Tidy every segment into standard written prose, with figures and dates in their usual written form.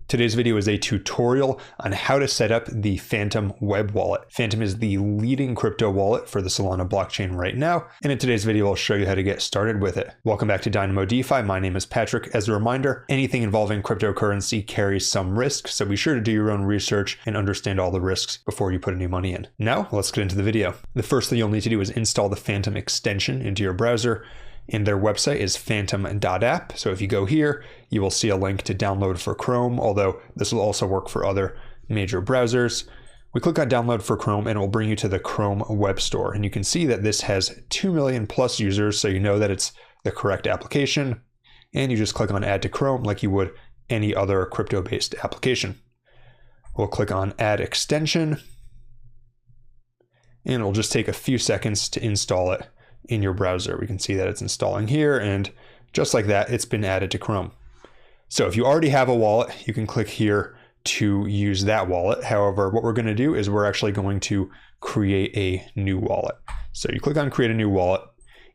Today's video is a tutorial on how to set up the Phantom web wallet. Phantom is the leading crypto wallet for the Solana blockchain right now, and in today's video I'll show you how to get started with it. Welcome back to Dynamo DeFi. My name is Patrick. As a reminder, anything involving cryptocurrency carries some risk, so be sure to do your own research and understand all the risks before you put any money in. Now, let's get into the video. The first thing you'll need to do is install the Phantom extension into your browser. And their website is phantom.app. So if you go here, you will see a link to download for Chrome, although this will also work for other major browsers. We click on download for Chrome and it will bring you to the Chrome web store. And you can see that this has 2 million plus users, so you know that it's the correct application. And you just click on add to Chrome like you would any other crypto-based application. We'll click on add extension. And it'll just take a few seconds to install it in your browser. We can see that it's installing here, and just like that, it's been added to Chrome. So if you already have a wallet, you can click here to use that wallet. However, what we're going to do is we're actually going to create a new wallet. So you click on create a new wallet,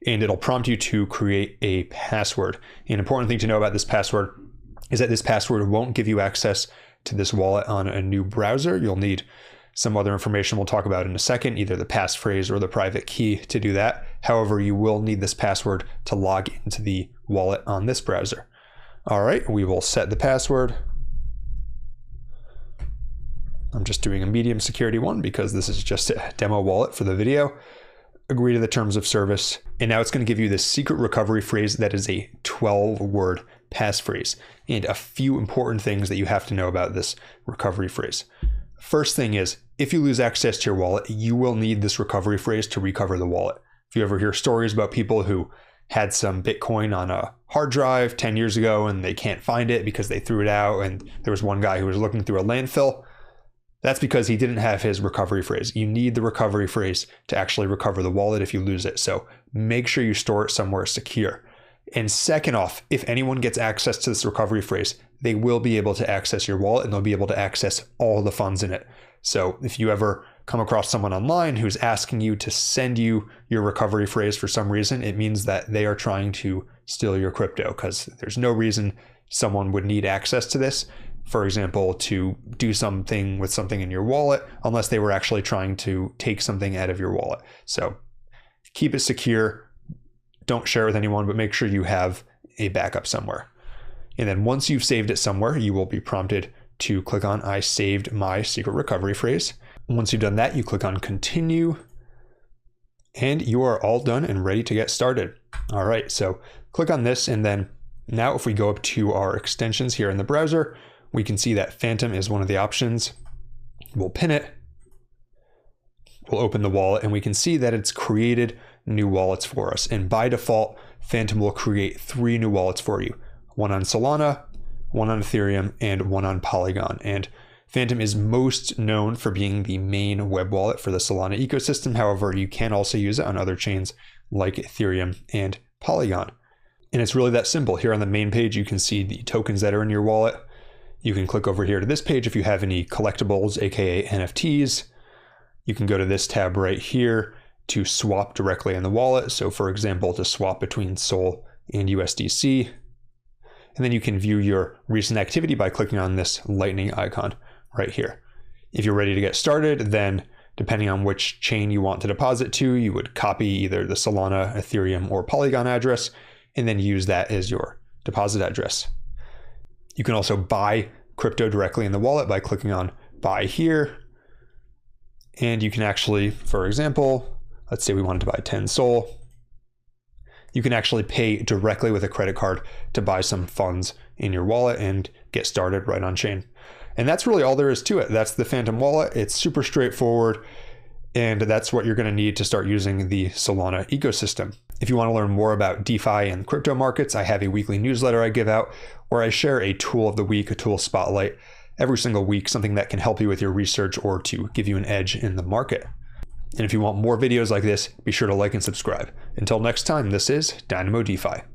and it'll prompt you to create a password. An important thing to know about this password is that this password won't give you access to this wallet on a new browser. You'll need some other information we'll talk about in a second, either the passphrase or the private key to do that. However, you will need this password to log into the wallet on this browser. All right, we will set the password. I'm just doing a medium security one because this is just a demo wallet for the video. Agree to the terms of service. And now it's going to give you this secret recovery phrase that is a 12-word passphrase, and a few important things that you have to know about this recovery phrase. First thing is, if you lose access to your wallet, you will need this recovery phrase to recover the wallet. If you ever hear stories about people who had some Bitcoin on a hard drive 10 years ago and they can't find it because they threw it out, and there was one guy who was looking through a landfill, that's because he didn't have his recovery phrase. You need the recovery phrase to actually recover the wallet if you lose it. So make sure you store it somewhere secure. And second off, if anyone gets access to this recovery phrase, they will be able to access your wallet and they'll be able to access all the funds in it. So if you ever come across someone online who's asking you to send you your recovery phrase for some reason, it means that they are trying to steal your crypto, because there's no reason someone would need access to this, for example, to do something with something in your wallet, unless they were actually trying to take something out of your wallet. So keep it secure. Don't share it with anyone, but make sure you have a backup somewhere. And then once you've saved it somewhere, you will be prompted to click on I saved my secret recovery phrase. Once you've done that, you click on continue, and you are all done and ready to get started. All right, so click on this, and then now if we go up to our extensions here in the browser, we can see that Phantom is one of the options. We'll pin it. We'll open the wallet, and we can see that it's created new wallets for us. And by default, Phantom will create 3 new wallets for you. One on Solana, one on Ethereum, and one on Polygon. And Phantom is most known for being the main web wallet for the Solana ecosystem. However, you can also use it on other chains like Ethereum and Polygon. And it's really that simple. Here on the main page, you can see the tokens that are in your wallet. You can click over here to this page if you have any collectibles, aka NFTs. You can go to this tab right here to swap directly in the wallet. So for example, to swap between Sol and USDC. And then you can view your recent activity by clicking on this lightning icon right here. If you're ready to get started, then depending on which chain you want to deposit to, you would copy either the Solana, Ethereum, or Polygon address, and then use that as your deposit address. You can also buy crypto directly in the wallet by clicking on buy here. And you can actually, for example, let's say we wanted to buy 10 Sol. You can actually pay directly with a credit card to buy some funds in your wallet and get started right on chain. And that's really all there is to it. That's the Phantom wallet. It's super straightforward, and that's what you're going to need to start using the Solana ecosystem. If you want to learn more about DeFi and crypto markets, I have a weekly newsletter I give out where I share a tool of the week, a tool spotlight every single week, something that can help you with your research or to give you an edge in the market. And if you want more videos like this, be sure to like and subscribe. Until next time, this is Dynamo DeFi.